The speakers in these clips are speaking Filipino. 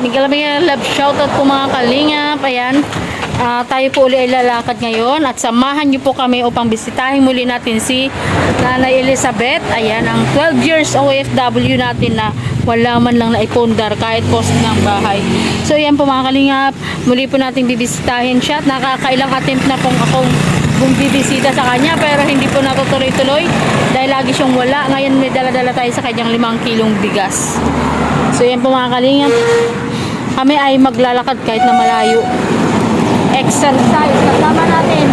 Miguel love shoutout po mga kalingap. Ayan. Tayo po uli ay lalakad ngayon at samahan niyo po kami upang bisitahin muli natin si Nanay Elizabeth. Ayan, ang 12 years OFW natin na wala man lang naipundar kahit post ng bahay. So ayan po mga kalingap, muli po natin bibisitahin siya at nakakailang attempt na pong akong bibisita sa kanya pero hindi po natutuloy-tuloy dahil lagi siyang wala. Ngayon may dala-dala tayo sa kanyang 5 kilong bigas. So ayan po mga kalingap, kami ay maglalakad kahit na malayo. Exercise kasama natin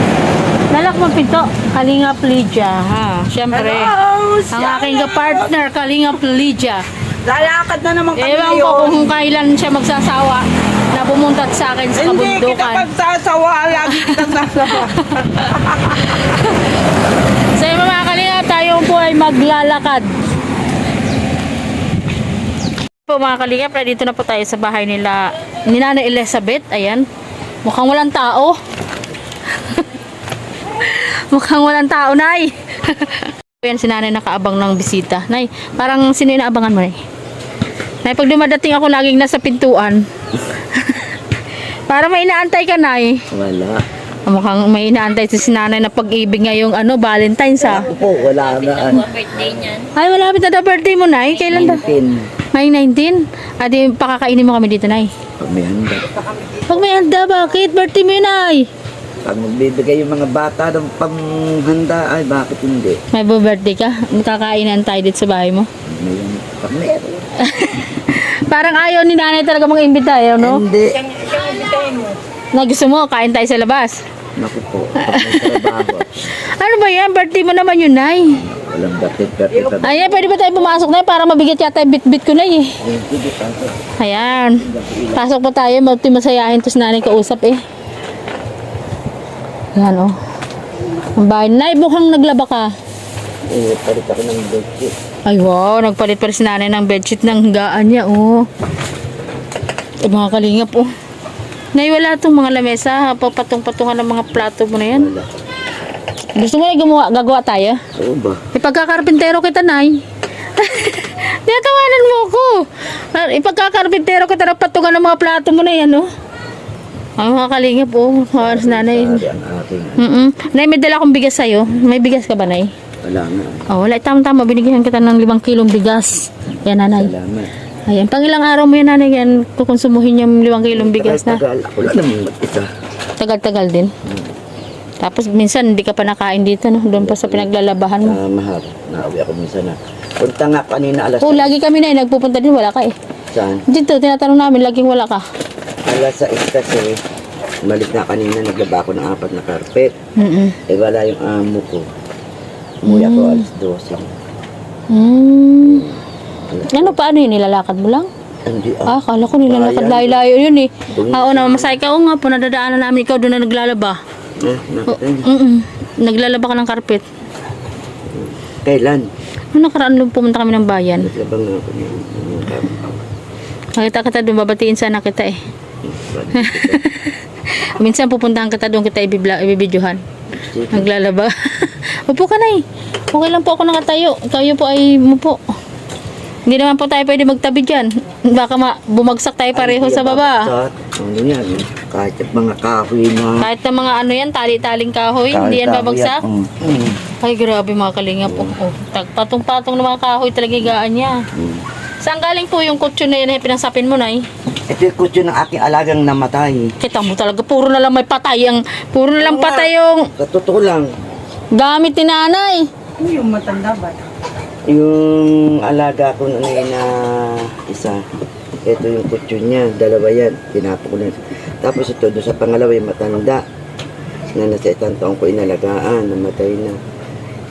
lalakbang pinto Kalingap Lydia, ha, syempre. Hello, ang aking partner Kalingap Lydia. Lalakad na naman kami Ewan ko kung kailan siya magsasawa na pumunta sa akin sa Hindi kita kabundukan. magsasawa, lagi kita sasawa. So yun mga Kalingap, tayo po ay maglalakad po mga Kalingap. Dito na po tayo sa bahay nila ni Nanay Elizabeth. Ayan, mukhang walang tao. Mukhang walang tao, Nay. Ayan si Nanay nakaabang ng bisita. Nay, parang sino yung naabangan mo, Nay? Nay, pag dumadating ako laging nasa pintuan. Parang may inaantay ka, Nay. Wala. Mukhang may inaantay si Nanay na pag-ibig ngayong Valentine's, ha? Ako po, wala na. Ay, malapit na birthday mo, Nay. Kailan ba? 19. May 19? Adi, pakakainin mo kami dito, Nay. Pag may handa. Pag may handa, bakit? Birthday mo yun, Nay. Pag magbibigay yung mga bata ng panghanda, ay bakit hindi? May birthday ka? Magkakainan tayo dito sa bahay mo? Ngayon, pag meron. Parang ayaw ni Nanay talaga mga imbita, no? Hindi. Na gusto mo, kain tayo sa labas. Naku po, pag may trabaho. Ano ba yan? Birthday mo naman yun, Nay. Walang bakit. Ayan, pwede ba tayo pumasok, Nay? Para mabigat yata yung bit-bit ko, Nay, eh. Ayan. Pasok po tayo. Masayahin to si Nanay kausap, eh. Ayan, oh. Ang bahay. Nay, mukhang naglaba ka. Palit ako ng bedsheet. Ay, wow. Nagpalit pa rin si Nanay ng bedsheet ng higaan niya, oh. Ito, mga Kalingap, oh. Nay, wala itong mga lamesa. Papatong-patungan ng mga plato mo na yan. Wala. Gusto mo na gagawa tayo? Oo ba? Ipagkakarpintero kita, Nay. Tinatawanan mo ako. Ipagkakarpintero kita ng patungan ng mga plato mo na yan, oh. Ay, mga Kalingap, oh. Hawas Nanay. Sari ang aking. Nay, may dala akong bigas sa'yo. May bigas ka ba, Nay? Wala na. Oh, wala. Tama-tama. Binigyan kita ng 5 kilong bigas. Yan, Nanay. Salamat. Ayan. Pang ilang araw mo yan, Nanay. Yan, kukonsumuhin yung 5 kilong bigas na. Tagal. Ako lang naman mag-isa. Tagal-tagal din. Tapos, minsan, hindi ka pa nakain dito, no? Doon pa sa pinaglalabahan mo. Mahal. Nauwi ako minsan na. Punta nga kanina alas Oh, lagi kami na nagpupunta din. Wala ka, eh. saan? Dito, tinatanong namin. Laging wala ka. Alas 6 kasi. Balik na kanina. Naglaba ako ng 4 na carpet. Eh wala yung amo ko. Umuwi ako alas 12. Ano, paano yun? Nilalakad mo lang? Hindi Akala ko nilalakad layo-layo yun, eh. Oo na, masay ka. Oo nga po, nadadaanan namin ikaw doon na naglalaba. Naglalaba ka ng karpet. Kailan? Ano nakaraan nung pumunta kami ng bayan? Naglabang na ako niya. Nakita kita doon, babatiin sana kita, eh. Minsan pupuntahan kita doon, kita ibibidyohan. Naglalaba. Upo ka, Nay. Okay lang po ako nakatayo. Kayo po ay mupo. Hindi naman po tayo pwede magtabi dyan. Baka bumagsak tayo pareho sa baba. Ano yan? Kahit yung mga kahoy na... Kahit na mga ano yan, tali-taling kahoy, hindi yan babagsak. Ay, grabe mga Kalingap. Patong-patong ng mga kahoy talaga higaan niya. Saan galing po yung kutso na yan na pinasapin mo, Nay? Ito yung kutso ng aking alagang namatay. Kita mo talaga, puro na lang may patay. Puro na lang patay yung Sa totoo lang, gamit ni Nanay. Yung matanda ba? yung alaga ko na isa, ito yung kutso niya, 2 yan, tinapo ko na. Tapos ito, doon sa pangalawa yung matanda, na nasa 1 taong ko inalagaan, namatay na.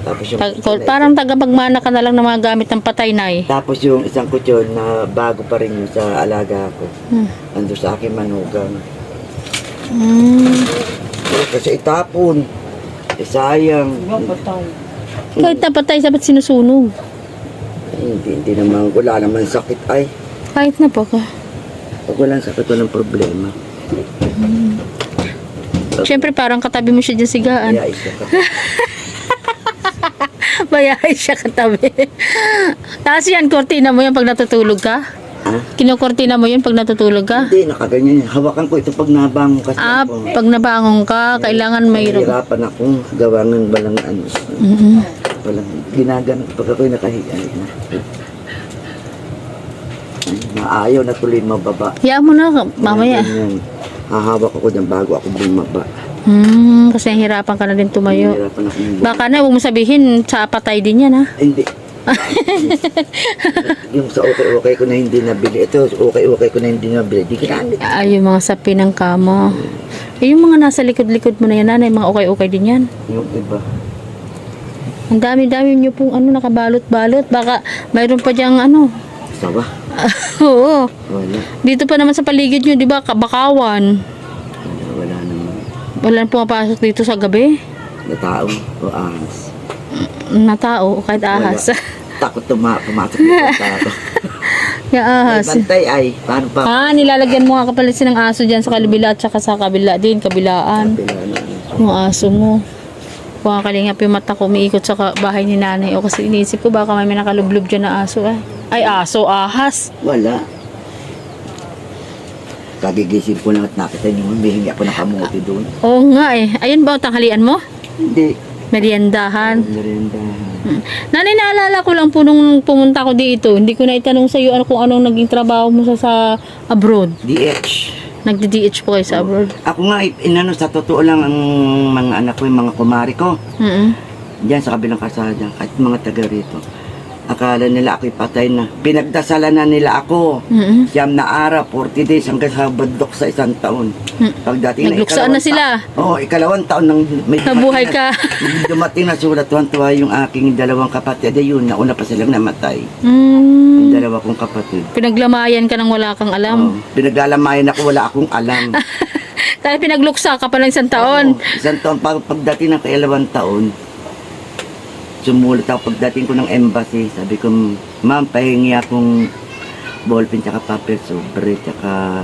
Tapos yung Parang tagapagmana ka na lang ng mga gamit ng patay, Nay. Tapos yung isang kutso na bago pa rin yung sa alaga ko, ando sa aking manugang. Kasi itapon, sayang. Kahit napatay, sabat sinusunog. Hindi naman, wala naman sakit ay. Kahit na po ka. Pag walang sakit, walang problema. Siyempre, parang katabi mo siya dyan sigaan. Kaya isa ka. Bayahay siya katabi. Tapos yan, kortina mo yan pag natutulog ka. Ha? Kinukortina mo yun pag natutulog ka? Hindi, nakaganyan yan. Hawakan ko ito pag nabangon kasi Ah, ako. pag nabangon ka, kailangan mayroon. Nahihirapan akong gawangan walang ano. Mm-mm. Walang ginagan pag ako'y nakahiga. Ay, maayaw na tuloy mababa. Hayaan mo na, mamaya. Ganyan. Hahawak ako dyan bago ako bumaba. Kasi nahihirapan ka na din tumayo. Nahihirapan akong Baka na, huwag mo sabihin, sa patay din yan ha. Hindi. Yung sa okay ko na hindi nabili. Ito, okay ko na hindi nabili. Di ginamit. Ay, yung mga sapi ng kama. Eh, yung mga nasa likod-likod mo na yan, nanay, mga okay din yan. Yung iba. Ang dami-dami nyo pong nakabalot-balot. Baka mayroon pa diyang Sawa. Oo. Wala. Dito pa naman sa paligid nyo, di ba, bakawan. Wala naman. Wala na pumapasok dito sa gabi. Na tao o ahas. Na tao, kahit ahas. Wala. Takot pumasok yung tao. Yung ahas. May bantay ay. Paano pa? Nilalagyan mo nga kapalisin ng aso dyan sa kabila at saka sa kabila din, kabilaan. Pila na. Yung aso mo. Kung kalingap yung mata ko, umiikot sa bahay ni nanay. O kasi iniisip ko, baka may nakalublob dyan na aso eh. Ay, aso, ahas. Wala. Kagigising ko lang at nakita niyo, humihingi ako ng kamote doon. Oo nga eh. Ayun ba ang tanghalian mo? Hindi. Meriendahan. Merienda. Nanay, naalala ko lang po nung pumunta ko dito. Hindi ko na itanong sa iyo kung anong naging trabaho mo sa abroad. DH. Nagdi-DH po kayo sa abroad. Ako nga, sa totoo lang ang mga anak ko, yung mga kumari ko, diyan sa kabilang kasada, kahit mga taga rito. Akala nila ako'y patay na. Pinagdasalan na nila ako. Siyam na araw, 40 days hanggang sa badok sa 1 taon. Pagdating Nagluksaan na sila. Ikalawang taon nang may Nabuhay ka. dumating na sulat, tuwan-tuwa yung aking dalawang kapatid. Yun, nauna pa silang namatay. Yung dalawa kong kapatid. Pinaglamayan ka nang wala kang alam. Pinaglalamayan ako, wala akong alam. Dahil pinagluksa ka pa ng 1 taon. 1 taon, pagdating ng kailawang taon, sumulat ako pagdating ko ng embassy. Sabi ko, ma'am, pahingi akong ballpen, tsaka paper, sobre, tsaka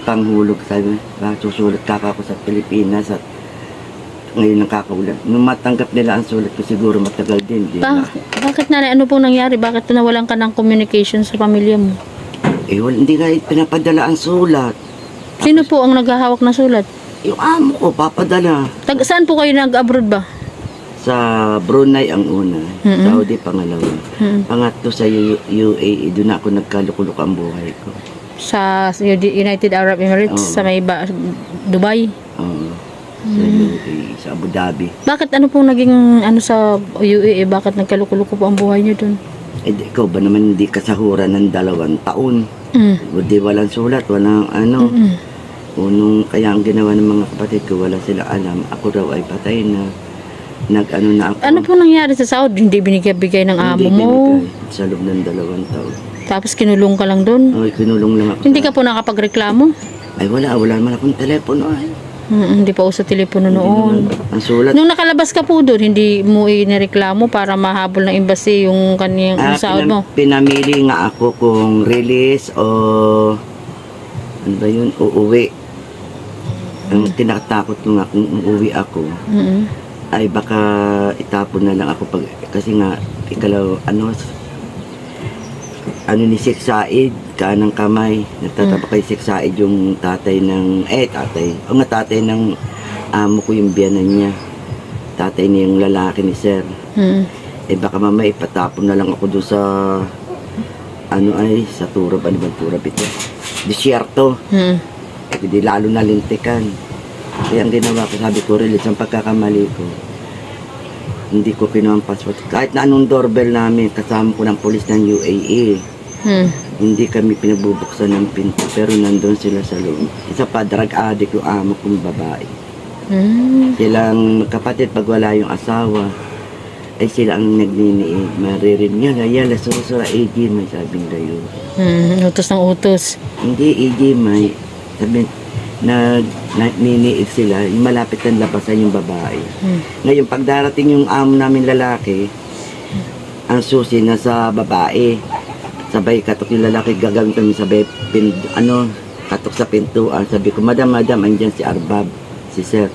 panghulog. Sabi, susulat ka ako sa Pilipinas at ngayon ang kakaulan. Nung matanggap nila ang sulat ko, siguro matagal din. Bakit nanay? Ano pong nangyari? Bakit nawalan ka ng communication sa pamilya mo? Hindi nga pinapadala ang sulat. Sino po ang naghahawak na sulat? Yung amo ko, papadala. Saan po kayo nag-abroad ba? Sa Brunei ang una, Saudi pangalawa. Pangatlo sa UAE, doon ako nagkalukulok ang buhay ko. Sa United Arab Emirates, sa may Dubai? Oo. Sa UAE, sa Abu Dhabi. Bakit ano pong naging sa UAE? Bakit nagkalukulo po ang buhay niyo dun? Ikaw ba naman hindi kasahuran ng 2 taon? Di walang sulat, walang Unong kaya ang ginawa ng mga kapatid ko, wala sila alam. Ako raw ay patay na. Nag-ano na ako. Ano po nangyari sa Saudi? Hindi binigay ng amo Hindi mo? binigay. Sa loob ng 2 taon. Tapos kinulong ka lang doon? Ay, kinulong lang ako. Hindi ka po nakapagreklamo? Ay, wala naman akong telepono. Ay. Hindi pa uso telepono noon. Ang sulat. Nung nakalabas ka po doon, hindi mo inireklamo para mahabol ng embassy yung kaniyang sahod mo? Pinamili nga ako kung release o ano ba yun, uuwi. Ang tinatakot ko nga kung uuwi ako, ay baka itapon na lang ako kasi nga ni Sheikh Said, kanang kamay, nagtatapa kay Sheikh Said yung tatay ng ng amo ko, yung biyanan niya, tatay niya yung lalaki ni Sir. Baka mamaya ipatapon na lang ako doon sa sa Turab, ano bang Turab ito? Disyerto. Hindi lalo nalintikan. Kaya ang ginawa ko, sabi ko, release ang pagkakamali ko. Hindi ko kinuha ang passport. Kahit na anong doorbell namin, kasama ko ng polis ng UAE. Hindi kami pinagbubuksan ng pinto, pero nandun sila sa loob. Isa pa, drug addict yung amo kong babae. Silang magkapatid, pag wala yung asawa, ay sila ang nagniniig. Maririnig niya, gaya, lasura, AG, may sabing gayo. Utos ng utos. Hindi, AG, may sabi, niniig sila, yung malapit ng labasan yung babae. Ngayon, pag darating yung amo namin lalaki, ang susi na sa babae. Sabay, katok yung lalaki, gagawin kami sabay, katok sa pintuan. Sabi ko, madam, andyan si Arbab, si Sir.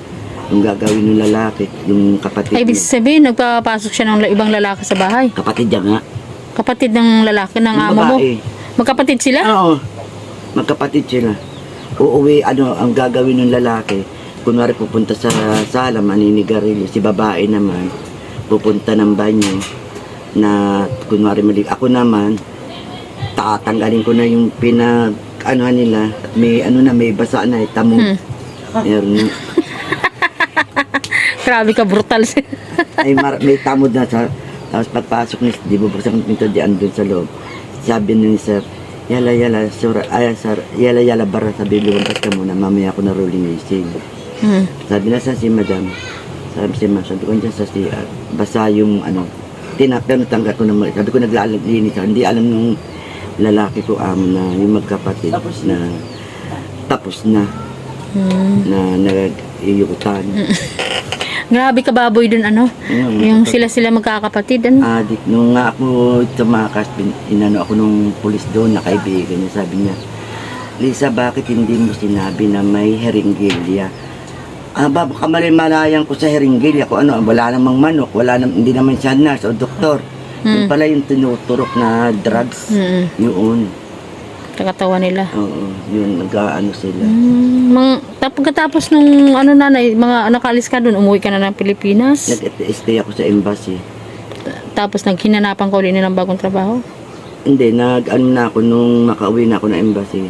Yung gagawin ng lalaki, yung kapatid Ay, ibig sabihin, nagpapasok siya ng ibang lalaki sa bahay. Kapatid niya nga. Kapatid ng lalaki ng Yung amo mo. babae. Magkapatid sila? Oo. Magkapatid sila. Uuwi, ang gagawin ng lalaki, kunwari pupunta sa sala, maninigarilyo. Si babae naman, pupunta ng banyo na kunwari mali. Ako naman, tatanggalin ko na yung nila. May may basa na, tamo. Meron na. Grabe ka, brutal. May tamod na sa. Tapos pagpasok ni, di bubuksan ng pinto, di andun sa loob. Sabi ni sir, yala, sir, yala, bara, sabi, lumabas ka muna, mamaya ako na rolling gising. Sabi na si madam, sabi ko dyan sa CR, basa yung tinapyan, tanggal ko naman, sabi ko naglalinis, hindi alam nung lalaki ko na yung magkapatid tapos na nag-iyutan. Grabe ka, baboy dun, yung sila magkakapatid, Nung nga ako tumakas, ako nung pulis doon na kaibigan niya, sabi niya, Lisa, bakit hindi mo sinabi na may heringilya? Baka malayang ko sa heringilya ko, wala namang manok, hindi naman siya nurse o doktor. Yun pala yung tinuturok na drugs, yun. Kakatawa nila. Oo, yun, sila. Pagkatapos nung nanay, nakalis ka dun, umuwi ka na ng Pilipinas? Nag-stay ako sa embassy. Tapos naghinanapan ka ulit nilang bagong trabaho? Hindi, na ako nung makauwi na ako ng embassy.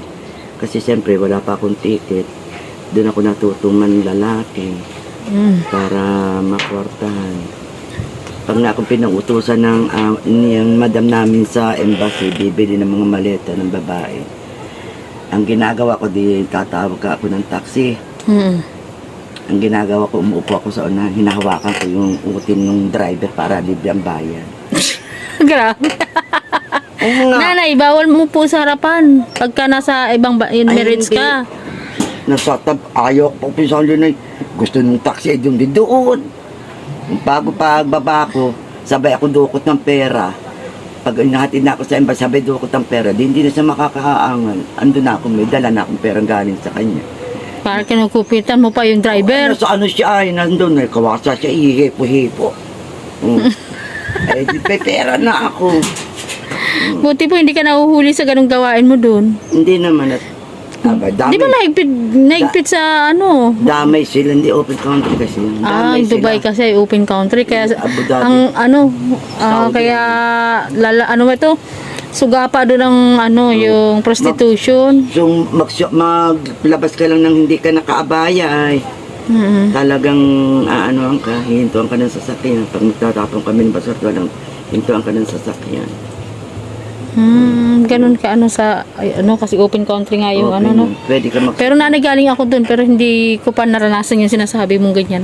Kasi siyempre, wala pa akong ticket. Doon ako natutuman lalaki para makwartahan. Pag nga akong pinautusan ng madam namin sa embassy, bibili ng mga maleta ng babae. Ang ginagawa ko, tatawag ka ako ng taxi. Ang ginagawa ko, umuupo ako sa una, hinahawakan ko yung utin ng driver para libre ang bayan. Grabe. Nanay, bawal mo po sa harapan. Pagka nasa ibang Emirates ka. Nasa ayaw ko pinsan din gusto ng taxi ay doon. Bago pagbaba ko, sabay ako dukot ng pera. Pag inahatid na ako sa embassy, sabay dukot ng pera. Hindi na siya makakaangan. Ando na ako, may dala na akong perang galing sa kanya. Para kinukupitan mo pa yung driver. Sa siya ay nandun, kawasa siya, ihipo-hipo. May pera na ako. Buti po hindi ka nahuhuli sa ganung gawain mo doon. Hindi naman Di ba naigpit sa damay sila, hindi open country kasi. Yung Dubai kasi ay open country. Kaya Abu Dhabi. kaya sugapa doon ang yung prostitution. So, maglabas ka lang ng hindi ka nakaabaya ay talagang hintuan ka ng sasakyan. Pag magtatapon kami ng basura, hintuan ka ng sasakyan. Ganun ka kasi open country nga yung Pwede ka Pero nanay galing ako doon pero hindi ko pa naranasan yung sinasabi mong ganyan.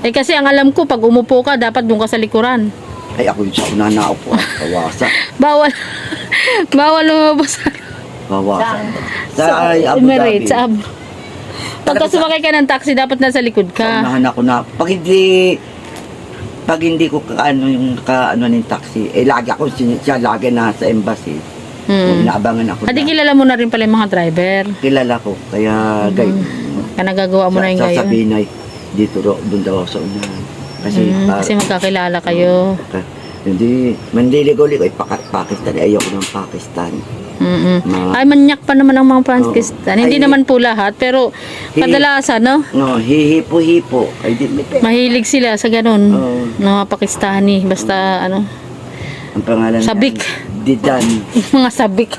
Kasi ang alam ko pag umupo ka dapat doon ka sa likuran. Ay ako yung sa unanaupo, kawasa. Bawal lumabas. Kawasa. Sa Abu Dhabi. Emirates, pagka sumakay ka ng taxi dapat nasa likod ka. Unahan ako na pag hindi ko yung ng taxi, lagi ako siya lagi na sa embassy. Inaabangan ako. Adi kilala mo na rin pala yung mga driver. Kilala ko, kaya Kaya nagagawa mo na yung gayon. Sasabihin ay dito doon daw sa unahan. Kasi magkakilala kayo. Hindi, mandiligaw-ligaw, Pakistan, ayoko ng Pakistan. Ay, manyak pa naman ang mga Pakistan. Hindi naman po lahat, pero kadalasan, hihipo-hipo. Mahilig sila sa ganun. Mga Pakistani, basta ang pangalan sabik. Didan. Mga sabik.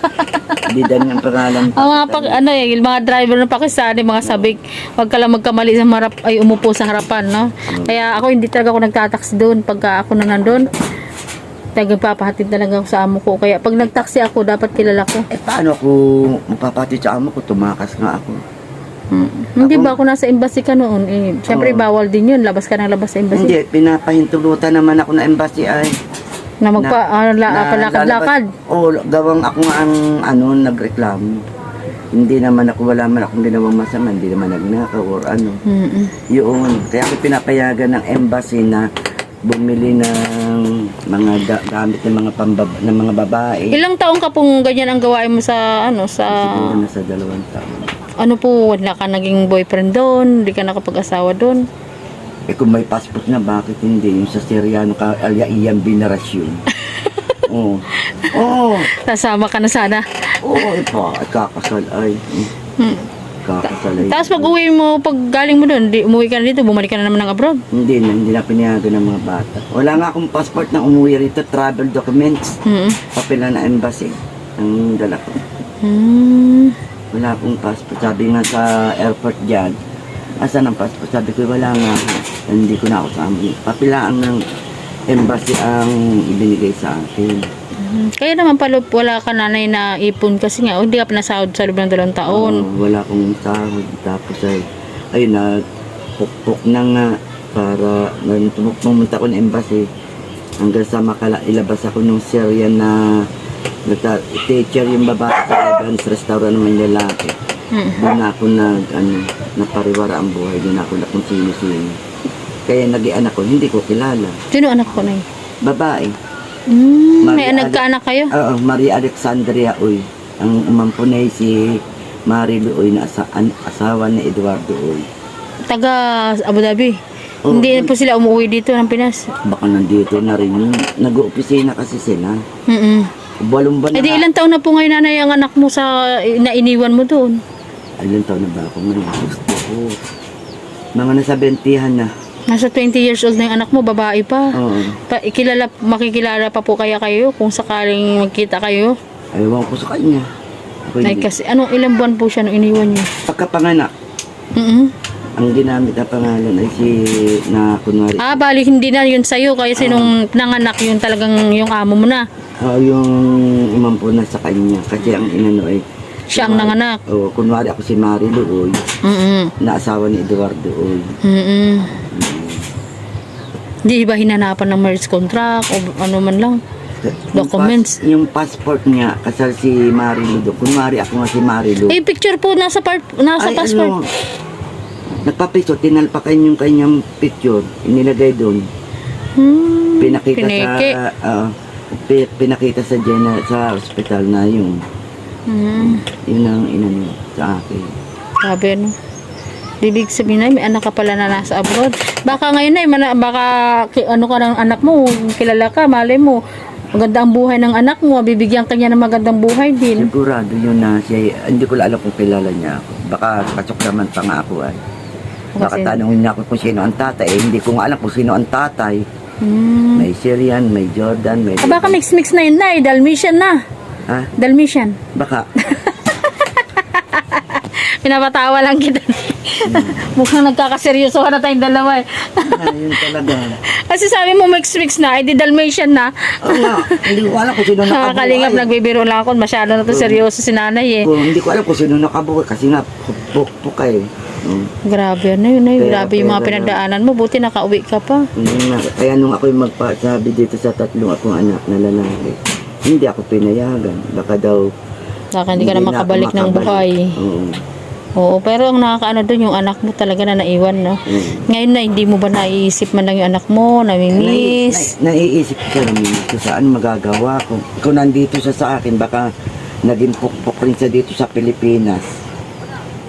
Didan ang pangalan. Ang mga driver ng Pakistani, mga sabik. Huwag ka lang magkamali sa umupo sa harapan, no? Kaya ako hindi talaga ako nagtataksi doon pagka ako na nandun. Nagpapahatid talaga ako sa amo ko. Kaya pag nagtaksi ako, dapat kilala ko. Paano ako magpapahatid sa amo ko? Tumakas nga ako. Hindi ba ako nasa embassy ka noon? Siyempre, bawal din yun. Labas ka ng labas sa embassy. Hindi, pinapahintulutan naman ako na embassy ay. Na magpa-lakad-lakad. Gawang ako nga ang nagreklamo. Hindi naman wala man akong ginawang masama. Hindi naman nagnakaw or Yun. Kaya ako pinapayagan ng embassy na bumili ng mga gamit ng mga babae. Ilang taong ka pong ganyan ang gawain mo sa Siguro na sa 2 taon. Wala ka naging boyfriend doon? Hindi ka nakapag-asawa doon? Kung may passport na, bakit hindi? Yung sa Syriano ka, Iyang Binarasyon. Oo. Oo. Nasama ka na sana. Oo, ipa. Kakasal ay. Hmm. Kakasal ay. Tapos pag uwi mo, pag galing mo doon, umuwi ka na dito, bumalik ka na naman ng abroad. Hindi na pinayagan ng mga bata. Wala nga akong passport na umuwi rito. Travel documents. Mm. Papel na embassy. Ang dala ko. Hmm. Wala akong passport. Sabi nga sa airport dyan, asan ang passport? Sabi ko, wala nga ako. Hindi ko na ako sa amin. Papilaan ng embassy ang ibinigay sa akin. Kaya naman pala wala ka nanay na ipon kasi nga, hindi ka pinasahod sa loob ng 2 taon. Wala akong sahod. Tapos ay nagpukpuk na nga para pumunta ko ng embassy hanggang sa ilabas ako ng Syria na teacher yung babae sa Evans restaurant naman yung lalaki. Doon na ako napariwara ang buhay. Doon ako na kung sino-sino. Kaya nag-ianak ko, hindi ko kilala. Sino anak ko na Babae. May nagkaanak kayo? Oo, Maria Alexandria Uy. Ang umampunay si Marilu Uy na asawa ni Eduardo Uy. Taga Abu Dhabi. Oo. Hindi po sila umuwi dito ng Pinas. Baka nandito na rin yun. Nag-opisina kasi sila. Balong ba na? Eh di ilang taon na po ngayon nanay ang anak mo sa nainiwan mo doon? Ilan taon na ba ako ngayon? Gusto ko. Mga nasa 20-han na. Nasa 20 years old na yung anak mo, babae pa. Oo. Makikilala pa po kaya kayo kung sakaling magkita kayo? Ayaw ko sa kanya. Ako Ay, hindi. kasi ilang buwan po siya nung iniwan niyo? Pagkapanganak, ang ginamit na pangalan ay kunwari. Bali hindi na yun sa'yo, kaya sinong nanganak yun talagang yung amo mo na. Yung imam po na sa kanya. Kasi ang inano ay Siya ang nanganak. Oo, kunwari ako si Marilu Uy, na asawa ni Eduardo Uy. Di ba hinanapan ng marriage contract o ano man lang? Documents. Yung passport niya, kasal si Marilu doon. Kunwari ako nga si Marilu. Eh, picture po nasa passport. Nagpapiso, tinalpakan yung kanyang picture, inilagay doon. Pinakita Pineke. pinakita sa sa hospital na yung yun ang inano sa akin. Sabi ano. Ibig sabihin na, may anak ka pala na nasa abroad. Baka ngayon na, baka ano ka ng anak mo, kilala ka, malay mo. Maganda ang buhay ng anak mo, bibigyan ka niya ng magandang buhay din. Sigurado yun na siya, hindi ko alam kung kilala niya ako. Baka katsok naman pa nga ako ay. Baka Kasi- tanongin niya ako kung sino ang tatay. Hindi ko nga alam kung sino ang tatay. May Syrian, may Jordan, may... Baka mix-mix na yun na, Dalmatian na. Ha? Dalmatian. Baka. Pinapatawa lang kita. Mukhang nagkakaseryoso na tayong dalawa eh. Yun talaga. Kasi sabi mo mix-mix na, edi Dalmatian na. Oo nga, hindi ko alam kung sino nakabuhay. Kalingap, nagbibiro lang ako. Masyado na to seryoso si nanay eh. Hindi ko alam kung sino nakabuhay kasi nga, puk kayo. Grabe ano yun eh. Kaya- Grabe yung mga kaya pinagdaanan mo. Buti nakauwi ka pa. Kaya nung ako'y magpasabi dito sa tatlong akong anak na lalaki, hindi ako pinayagan. Baka daw... Baka hindi ka na ako makabalik ng buhay. Oo. Oo, pero ang nakakaano doon yung anak mo talaga na naiwan, no? Ngayon na, hindi mo ba naiisip man lang yung anak mo, namimiss? Naiisip ko siya namin kung saan magagawa ko. Kung nandito siya sa akin, baka naging pukpok rin siya dito sa Pilipinas.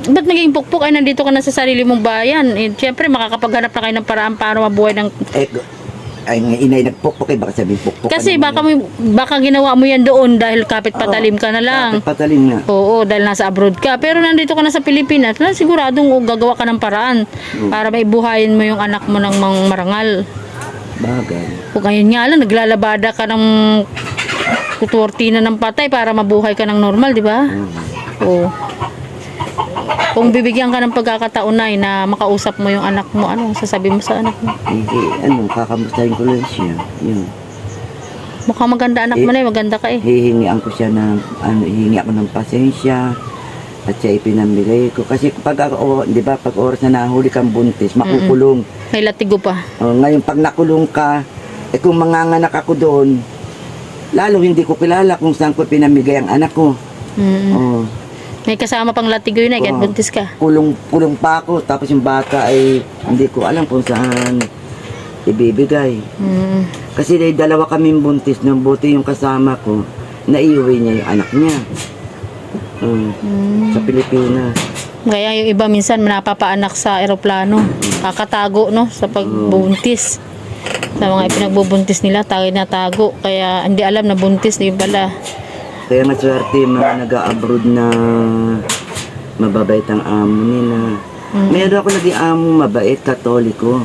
Ba't naging pukpok ay nandito ka na sa sarili mong bayan? Eh, siyempre, makakapaghanap na kayo ng paraan para mabuhay ng... Ay, nga inay nagpukpok baka sabihin pukpok. Kasi baka ginawa mo yan doon dahil kapit patalim ka na lang. Patalim nga. Oo, dahil nasa abroad ka. Pero nandito ka na sa Pilipinas, siguradong gagawa ka ng paraan para maibuhayin mo yung anak mo ng marangal. Bagay. Kung ngayon nga lang, naglalabada ka ng tuturtina ng patay para mabuhay ka ng normal, di ba? Oo. Kung bibigyan ka ng pagkakataon na makausap mo yung anak mo, ano sasabi mo sa anak mo? Kakamustahin ko lang siya. Yun. Mukhang maganda anak mo na maganda ka eh. Hihingian ko siya ng, hihingi ako ng pasensya. At siya ipinamigay ko. Kasi pag di ba, pag oras na nahuli kang buntis, makukulong. May latigo pa. Ngayon, pag nakulong ka, kung manganganak ako doon, lalo hindi ko kilala kung saan ko pinamigay ang anak ko. Oh. May kasama pang latigo yun kahit buntis ka. Kulong pa ako, tapos yung bata ay hindi ko alam kung saan ibibigay. Kasi dalawa kaming buntis nang buti yung kasama ko, naiuwi niya yung anak niya. Sa Pilipinas. Kaya yung iba minsan napapaanak sa eroplano. Kakatago no sa pagbuntis. Sa mga ipinagbubuntis nila, natago. Kaya hindi alam na buntis, di pala. Kaya nga swerte yung mga nag-abroad na mababait ang amo nila. Meron ako naging amo mabait, katoliko.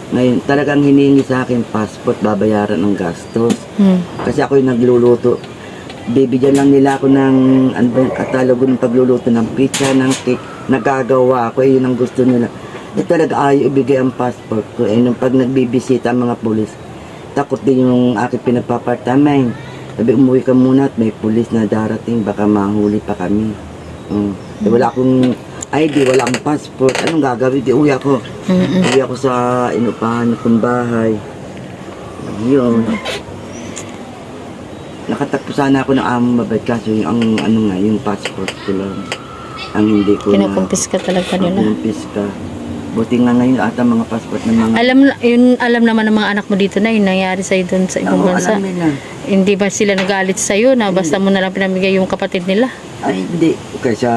Ngayon, talagang hiningi sa akin passport, babayaran ng gastos. Kasi ako yung nagluluto. Bibigyan lang nila ako ng ano ba, yung katalogo ng pagluluto ng pizza, ng cake. Nagagawa ako, yun ang gusto nila. Talaga ayaw ibigay ang passport ko. Nung pag nagbibisita ang mga pulis, takot din yung aking pinagpapartamain. Sabi, umuwi ka muna at may pulis na darating, baka mahuli pa kami. Wala akong ID, wala akong passport. Anong gagawin? Di uwi ako. Uwi ako sa inupahan kong bahay. Yun. Nakatakpo sana ako ng amo mabait kaso yung yung passport ko lang. Ang hindi ko Kinukumpis ka talaga nila. Kinukumpis ka. Buti nga ngayon ata mga passport ng mga... Alam naman ng mga anak mo dito na yung nangyari sa'yo doon sa ibang bansa. Alam nila. Hindi ba sila nagalit sa'yo na basta mo na lang pinamigay yung kapatid nila? Ay, hindi. Kaysa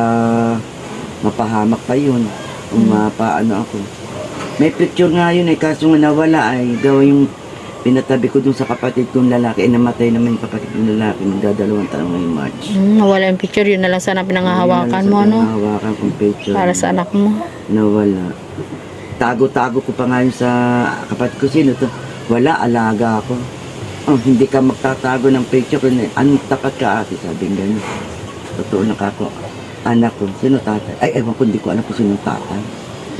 mapahamak pa yun. Mapaano ako. May picture nga yun kaso nga nawala ay daw yung pinatabi ko dun sa kapatid kong lalaki. Namatay naman yung kapatid kong lalaki. Magdadalawang taon ngayong March. Nawala yung picture, yun na lang sana pinangahawakan mo, ano? Pinangahawakan kong picture. Para sa anak mo. Nawala. Tago-tago ko pa nga yun sa kapatid ko. Sino to? Wala, alaga ako. Hindi ka magtatago ng picture. Anong tapat ka ate? Sabi nga gano'n. Totoo na ako. Anak ko, sino tatay? Ay, ewan ko, hindi ko alam kung sino tatay.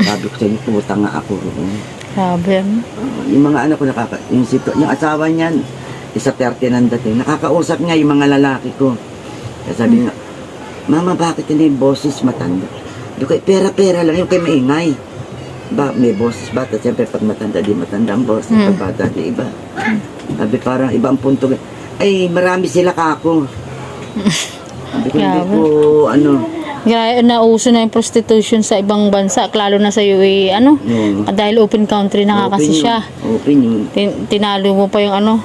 Sabi ko sa inyo, pumunta nga ako roon. Grabe, ano? Yung mga anak ko yung asawa niyan, isa 30 nang dating. Nakakausap nga yung mga lalaki ko. Kaya sabi nga, Mama, bakit hindi yung boses matanda? Yung kay pera-pera lang, yung kay maingay. May boses bata, siyempre pag matanda, di matanda ang boses. Pag bata, di iba. Sabi parang iba ang punto. Ay, marami sila kako. Sabi ko, hindi ko, nauso na yung prostitution sa ibang bansa, lalo na sa UAE, dahil open country na nga kasi siya. Open yun. Tinalo mo pa yung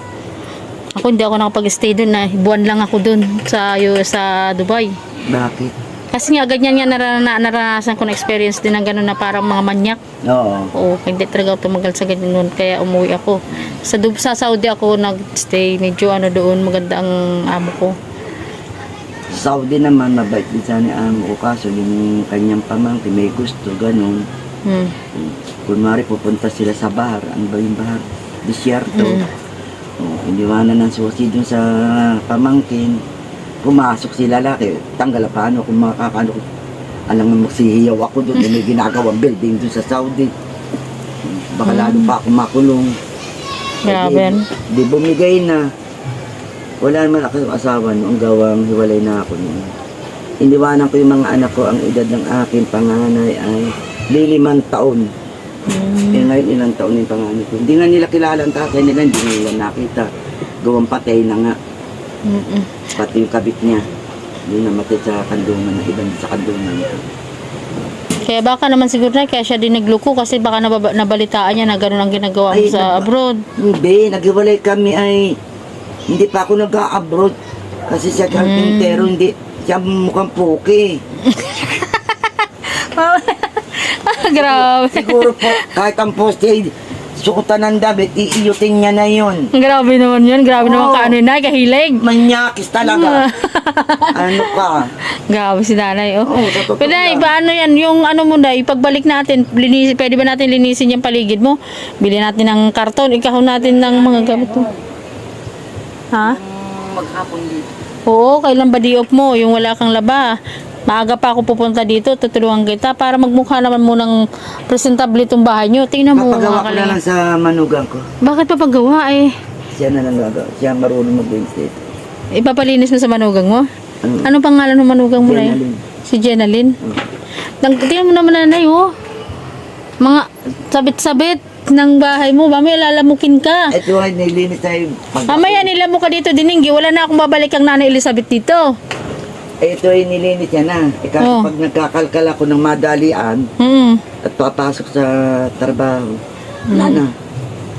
Ako hindi ako nakapag-stay doon, na buwan lang ako doon sa Dubai. Bakit? Kasi nga ganyan nga naranasan ko na experience din ng gano'n na parang mga manyak. Oo. Oo, hindi talaga ako tumagal sa ganyan noon, kaya umuwi ako. Sa Saudi ako nag-stay, medyo doon, maganda ang amo ko. Saudi naman, mabait din sana ang amo ko, kaso yung kanyang pamangkin may gusto, ganun. Kunwari pupunta sila sa bahar, ano ba yung bahar? Disyerto. Iniwanan ng susi dun sa pamangkin. Pumasok si lalaki, tanggal paano kung makakano ko. Alam nga magsihiyaw ako doon, may ginagawang building doon sa Saudi. Baka lalo pa ako makulong. Grabe. Di bumigay na. Wala naman ako asawa noong gawang hiwalay na ako noon. Iniwanan ko yung mga anak ko, ang edad ng aking panganay ay 5 taon. Ngayon ilang taon yung panganay ko. Hindi nga nila kilala ang tatay nila, hindi nila nakita. Gawang patay na nga. Pati yung kabit niya. Hindi namatay sa kandungan ng ibang sa kandungan ko. Kaya baka naman siguro na kaya siya din nagluko kasi baka nabalitaan niya na gano'n ang ginagawa mo sa abroad. Hindi, naghiwalay kami ay hindi pa ako nag-a-abroad. Kasi siya karpintero, hindi siya mukhang puki. Grabe. Siguro po, kahit ang poste, sukutan ng damit, iiyutin niya na yun. Grabe naman yun. Grabe naman na, kahilig. Manyakis talaga. Ano ka? Grabe si nanay, oh. Oo, sa totoo Pero lang. paano yan, yung mo na, ipagbalik natin, pwede ba natin linisin yung paligid mo? Bili natin ng karton, ikahon natin ng mga gamit mo. Ha? Maghapon dito. Oo, kailan ba di-off mo, yung wala kang laba? Maaga pa ako pupunta dito, tutulungan kita para magmukha naman mo ng presentable itong bahay nyo. Tingnan mo Papagawa mga ko na kalinga. lang sa manugang ko. Bakit papagawa eh? Siya na lang gagawa. Siya marunong mag-Wednesday. Ipapalinis mo sa manugang mo? Ano? Anong pangalan ng manugang mo na yun? Jenaline. Si Jenaline? Tingnan mo naman nanay, oh. Mga sabit-sabit ng bahay mo. Mamaya lalamukin ka. Ito ay nilinis tayo. Mamaya nilamok ka dito, Dininggi. Wala na akong babalik ang nanay Elizabeth dito. Ito ay nilinis niya na. Kasi pag nagkakalkal ako ng madalian at papasok sa trabaho, wala na.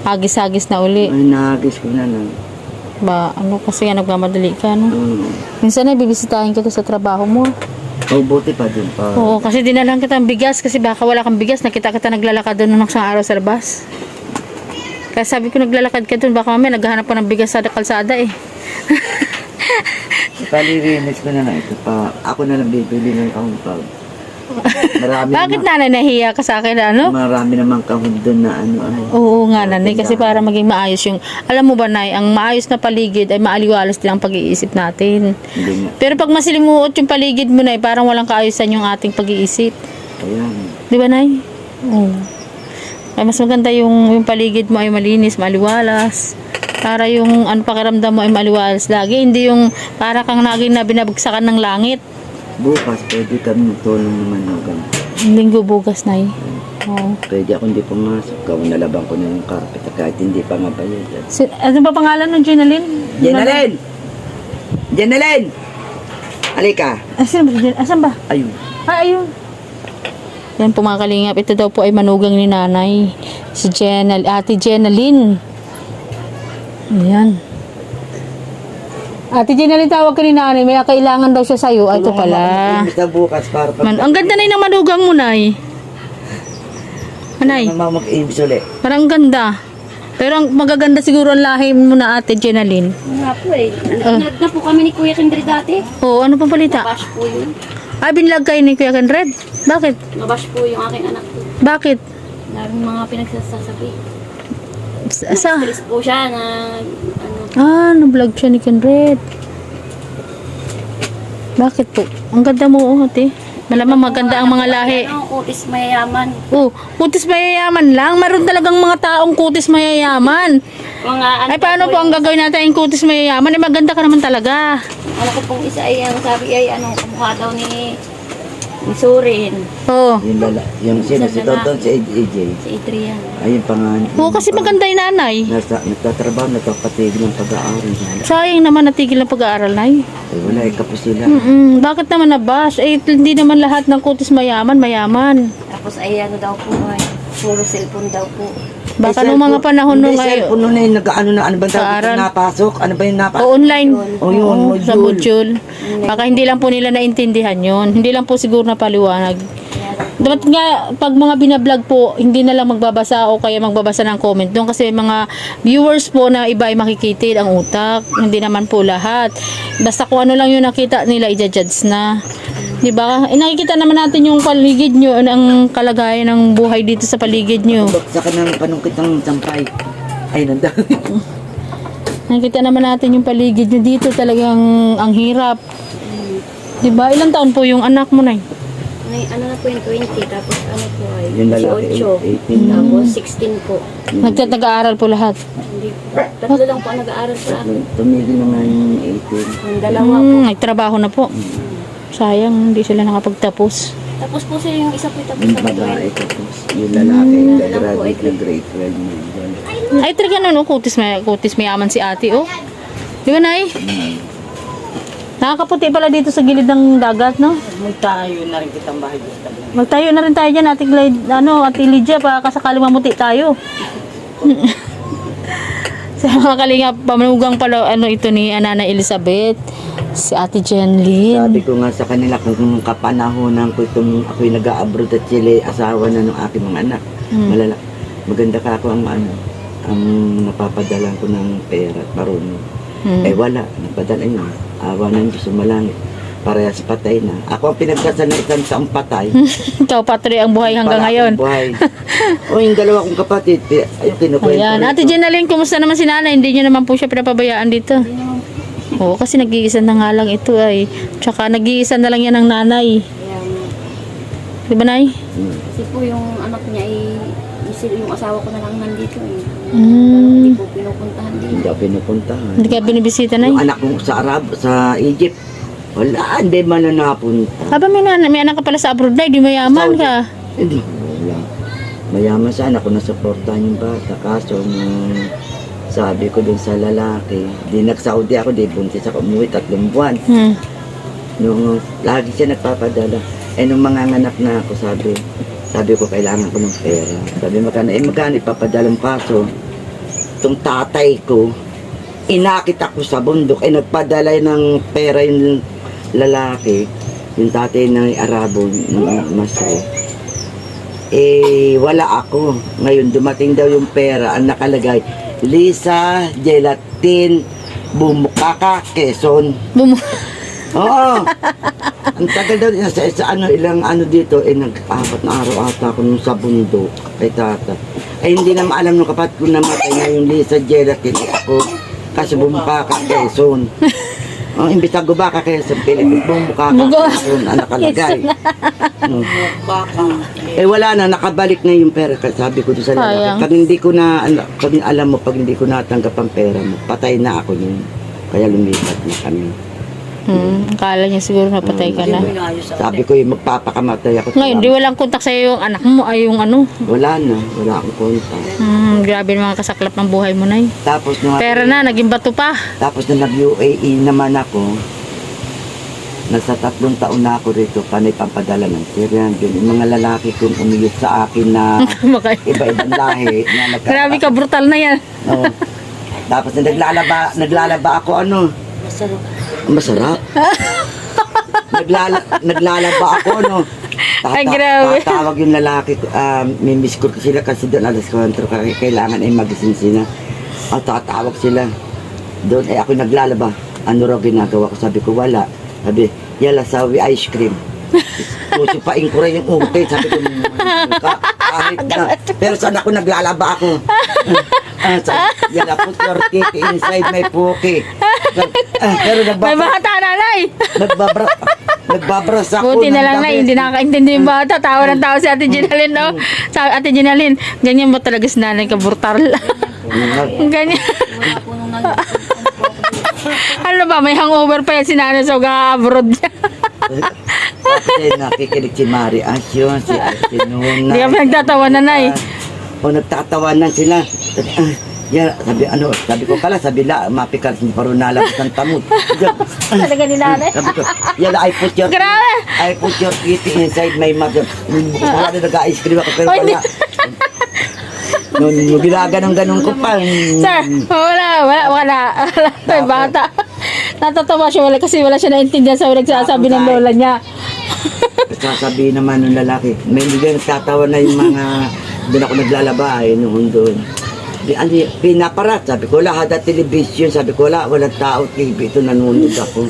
Hagis-hagis na uli. Ay, nahagis ko na lang. Kasi nga nagmamadali ka, no? Minsan na bibisitahin kita sa trabaho mo. Oh, buti pa din pa. Oo, kasi dinalang kita ng bigas kasi baka wala kang bigas. Nakita kita naglalakad doon ng isang araw sa labas. Kaya sabi ko naglalakad ka dun, baka mamaya naghahanap ka ng bigas sa kalsada eh. Palilinis ko na lang ito pa. Ako na lang bibili ng kahon. Marami Bakit nanay nahiya ka sa akin ano? Marami namang kahon doon na ano. Oo nga nanay, kasi para maging maayos yung, alam mo ba nay, ang maayos na paligid ay maaliwalas din ang pag-iisip natin. Hindi nga. Pero pag masilimuot yung paligid mo nay, parang walang kaayusan yung ating pag-iisip. Ayan. Di ba nay? Oo. Ay mas maganda yung paligid mo ay malinis, maaliwalas. Para yung pakiramdam mo ay maaliwalas lagi. Hindi yung para kang naging na binabagsakan ng langit. Bukas, pwede kami magtulong naman ng Linggo bukas nay. Oo. Pwede ako hindi pumasok. Nalabang ko na yung carpet kahit hindi pa mabayad. Ano ba pangalan ng Jenaline? Jenaline! Halika! Asan ba? Asan ba? Ayun. Ay, ayun. Yan po mga kalingap. Ito daw po ay manugang ni nanay. Si Ate Jenaline. Ayan. Ate Jenaline, tawag ka ni nanay. May kailangan daw siya sa'yo. Ay, ito pala. Sa bukas para Ang ganda na ng manugang mo, nay. Anay, mag-ibs ulit. parang ang ganda. Pero ang magaganda siguro ang lahi mo na Ate Jenaline. Nga po eh. Nag na po kami ni Kuya Kindred dati. Oo, ano pang balita? Nabash po yun. Ay, binlag kayo ni Kuya Kenred. Bakit? Nabash po yung aking anak po. Bakit? Daming mga pinagsasabi. Sa? Stress po siya na ano. Na-vlog siya ni Kenred. Bakit po? Ang ganda mo, ate. Malamang maganda ang mga lahi. Ano, kutis mayayaman. Oh, kutis mayayaman lang. Meron talagang mga taong kutis mayayaman. Mga ano Ay, paano po ang gagawin natin yung kutis mayayaman? Ay, maganda ka naman talaga. Ano ko pong isa ay ang sabi ay ano, kamukha daw ni Surin. Oh. Yung sino, si Tonton, si AJ. Si Adrian. Ayun pa nga. Oo, kasi maganda yung nanay. Nagtatrabaho, nagpapatigil ng pag-aaral. Sayang naman natigil ng pag-aaral, nay. Wala, kapos sila. Bakit naman nabash? Eh, hindi naman lahat ng kutis mayaman. Tapos ay ano daw po ay puro cellphone daw po. Baka nung mga panahon nung ay... Ano na yung nag-ano na, ano ba Pag-aaral. napasok? Ano ba yung napasok? O online. O yun, Oo, sa module. Baka hindi lang po nila naintindihan yon. Hindi lang po siguro napaliwanag. Dapat nga, pag mga binablog po, hindi na lang magbabasa o kaya magbabasa ng comment doon kasi mga viewers po na iba ay makikitid ang utak. Hindi naman po lahat. Basta kung ano lang yung nakita nila, i-judge na. Diba? Nakikita naman natin yung paligid nyo, ang kalagayan ng buhay dito sa paligid nyo. Sa kanang panungkit ng sampay. Ay, nandang. Nakikita naman natin yung paligid nyo dito, talagang ang hirap. Diba? Ilang taon po yung anak mo na? May ano na po yung 20 tapos ano po ay Yung lalaki, 18. 18. Tapos 16 po. Nagtatag-aaral po lahat. Hindi po. Tatlo lang po ang nag-aaral sa akin. Tumigil na nga yung 18. Yung dalawa po. Nagtrabaho na po. Sayang, hindi sila nakapagtapos. Tapos po sila yung isa po tapos Yung sa babae tapos. Yung lalaki, nag-graduate na grade 12 na. Ay, talaga no, kutis mayaman si ate, oh. Di ba, Nay? Nakakaputi pala dito sa gilid ng dagat, no? Magtayo na rin kitang bahay dito. Magtayo na rin tayo dyan, Ate Lydia, para kasakali mamuti tayo. Sa mga kalinga, pamanugang pala, ito ni Anana Elizabeth, si Ate Jenlyn. Sabi ko nga sa kanila kung kapanahonan ko itong ako'y nag-a-abroad at Chile, asawa na ng aking mga anak. Maganda ka ako ang napapadala ko ng pera at marunong. Eh wala, napadala yun. Awa ng Diyos sumalangit. Parehas patay na. Ako ang pinagkasal ng isang taong patay. Ikaw, patuloy ang buhay hanggang ngayon. Buhay. O yung dalawa kong kapatid, ay kinukwento. Ayan. Ate Jenalyn, kumusta naman si nanay? Hindi nyo naman po siya pinapabayaan dito. Oo, kasi nag-iisa na nga lang ito ay. Tsaka nag-iisa na lang yan ng nanay. Kaya, Di ba, Nay? kasi po yung anak niya ay yung asawa ko na lang nandito eh. Mm. Hindi po pinupuntahan din. Hindi ako pinupuntahan. Hindi ka binibisita, Nay? Yung anak ko sa Egypt, wala, hindi man na napunta. Aba, may anak ka pala sa abroad, Nay. Di mayaman Saudi. ka. Hindi, wala. Mayaman sana kung nasuportahan yung bata. Kaso, sabi ko dun sa lalaki, di nag-Saudi ako, di buntis ako, umuwi 3 buwan. Nung lagi siya nagpapadala. Nung manganganak na ako, sabi ko kailangan ko ng pera. Sabi magkano ipapadala mo, kaso itong tatay ko, inakit ako sa bundok, nagpadala ng pera yung lalaki, yung tatay ng Arabo, ng Masay. wala ako. Ngayon, dumating daw yung pera. Ang nakalagay, Lisa Gelatin Bumukaka, Quezon. Oo. Ang tagal daw, ilang ano dito, nag-apat na araw ata ako nung sa bundok kay tata. Ay, hindi na maalam nung kapatid ko namatay na yung Lisa Gelatin ako. Kasi Bumukaka, Quezon. Imbis na Gubaka, Quezon, Pilipinas, Bumukaka, Quezon, ang nakalagay. Wala na, nakabalik na yung pera. Kasi sabi ko doon sa lalaki, pag hindi ko na, pag alam mo, pag hindi ko natanggap ang pera mo, patay na ako yun. Kaya lumipat na kami. Akala niya siguro napatay ka na. Sabi ko yung magpapakamatay ako. Ngayon, di walang kontak sa'yo yung anak mo, ay yung ano. Wala na, wala akong kontak. Grabe mga kasaklap ng buhay mo na Tapos nung Pera na, naging bato pa. Tapos nung nag-UAE naman ako, nasa 3 taon na ako rito, panay pampadala ng Syrian. Yung mga lalaki kong umiyot sa akin na iba-ibang lahi. Na Grabe ka, brutal na yan. Oo. Tapos na naglalaba ako, ano? Masarap. Naglalaba ako, no? Ay, grabe. Tatawag yung lalaki, mimiss ko sila kasi doon alas 4, kailangan ay magising sila. Tatawag sila. Doon ay ako naglalaba. Ano raw ginagawa ko? Sabi ko, wala. Sabi, yala sawi ice cream. Susupain ko rin yung ute. Sabi ko, kahit na. Pero saan ako naglalaba ako? Yala put your teeth inside my puki. Pero May bata, nanay. nagbabras ako. Buti na lang na, hindi nakakaintindi yung bata. Tawa ng tawa si Ate Ginalyn, no? Sa Ate Ginalyn, ganyan mo talaga si nanay ka, brutal. Ganyan. Wala po nung nalulungkot. Ano ba, may hangover pa yan si nanay sa abroad niya. Tapos nakikinig si Mari Asyon, si Nuna. Hindi ka nagtatawa, nanay. Nagtatawanan sila. Sabi ko pala, sabi la, mapikal, hindi pa rin nalabas ng tamod. Talaga ni nanay. Sabi ko, yala, Grabe. I put your kitty inside my mug. Wala na nag-ice cream ako, pero wala. Nung ginaganong-ganong ko pa. Sir, wala. May bata. Natatawa siya kasi wala siya naintindihan sa nagsasabi ng lola niya. Sasabihin naman ng lalaki, may hindi nagtatawa na yung mga doon ako naglalaba noon doon. Pinaparat, sabi ko, lahat at television, sabi ko, walang tao, TV, ito nanonood ako.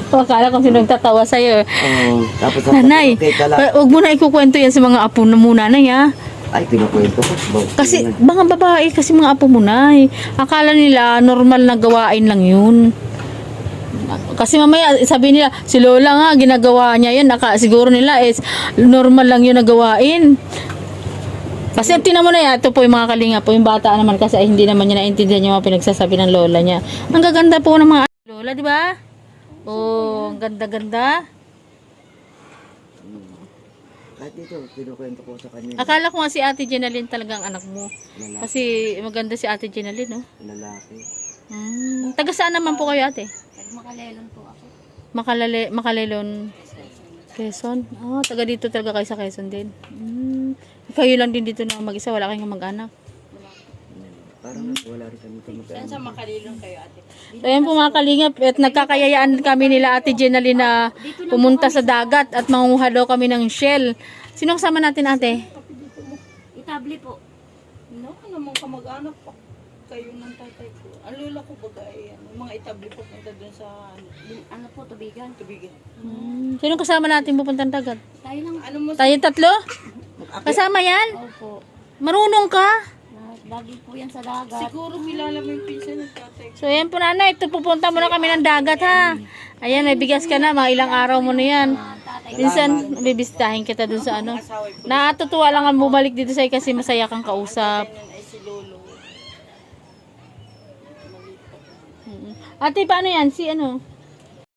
Akala kung sino nagtatawa sa'yo. Tapos Nanay, huwag mo na ikukwento yan sa mga apo na muna na ya. Ay, kinukwento ko. Kasi mga babae, kasi mga apo mo na akala nila normal na gawain lang yun. Kasi mamaya sabi nila, si Lola nga ginagawa niya yun, siguro nila is normal lang yun na gawain. Kasi tinan mo na yan, ito po yung mga kalinga po, yung bata naman kasi ay hindi naman niya naintindihan yung mga pinagsasabi ng lola niya. Ang gaganda po ng mga lola, di ba? Oh, ang ganda-ganda. Kahit dito, kinukwento ko sa kanya. Akala ko nga si Ate Ginalyn talagang anak mo. Kasi maganda si Ate Ginalyn, no? Lalaki. Taga saan naman po kayo, ate? Makalelon po ako. Makalelon, Quezon? Taga dito talaga kayo sa Quezon din. Kayo lang din dito na mag-isa, wala kayong mag-anak. Parang wala rin kami mag-anak. Saan sa Makalelon kayo, ate? So ayan po mga kalingap, at nagkakayayaan kami nila Ate Ginalyn na pumunta sa dagat at manguha daw kami ng shell. Sino kasama natin, ate? Itabli po. No, namang kamag-anak pa kayo ng tatay ko. Ang lola ko baga ay mga itabli po punta dun sa Ano po, tubigan? tubigan. Sino kasama natin pupuntang dagat? Tayo lang. Ano mo Tayo tatlo? Kasama yan? Opo. Marunong ka? Lagi po yan sa dagat. siguro kilala mo yung pinsan ng tatay ko. So ayan po nanay, ito pupunta muna kami ng dagat ha. Ayan, may bigas ka na, mga ilang araw mo na yan. Minsan, bibisitahin kita dun sa ano. Natutuwa lang ang bumalik dito sa'yo kasi masaya kang kausap. Yan ay si Lolo. Ate, paano yan? Si ano?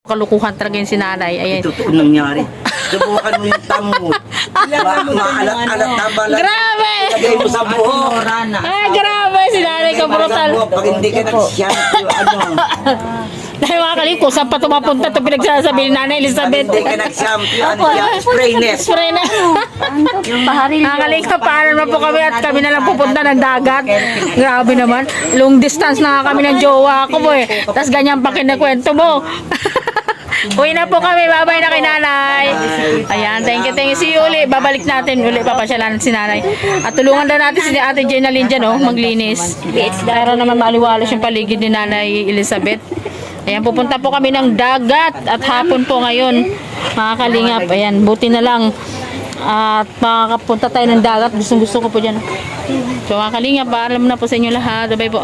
Kalukuhan talaga yung si nanay. Ayan. Totoo nangyari. Subukan mo yung tamot. Maalat-alat na balat. Grabe! Lagay mo sa buhok. Ay, grabe! Si nanay ka brutal. Pag hindi ka nag-shampoo, Dahil mga kaliko, saan pa tumapunta ito pinagsasabi ni Nanay Elizabeth? hindi ka nag-shampoo, sprayness. Spray na. Yung baharil Mga kaliko, paano na po kami at kami na lang pupunta ng dagat. Grabe naman. Long distance na nga kami ng jowa ko po eh. Tapos ganyan pa kinakwento mo. Uwi na po kami. Bye-bye na kay nanay. Ayan, thank you. See you uli. Babalik natin uli. Papasyalan si nanay. At tulungan daw natin si ate Jenalyn dyan, oh, maglinis. Para naman maliwalas yung paligid ni nanay Elizabeth. Ayan, pupunta po kami ng dagat at hapon po ngayon. Mga kalingap, ayan, buti na lang. At makakapunta tayo ng dagat. Gusto ko po dyan. So mga kalingap, paalam na po sa inyo lahat. Bye po.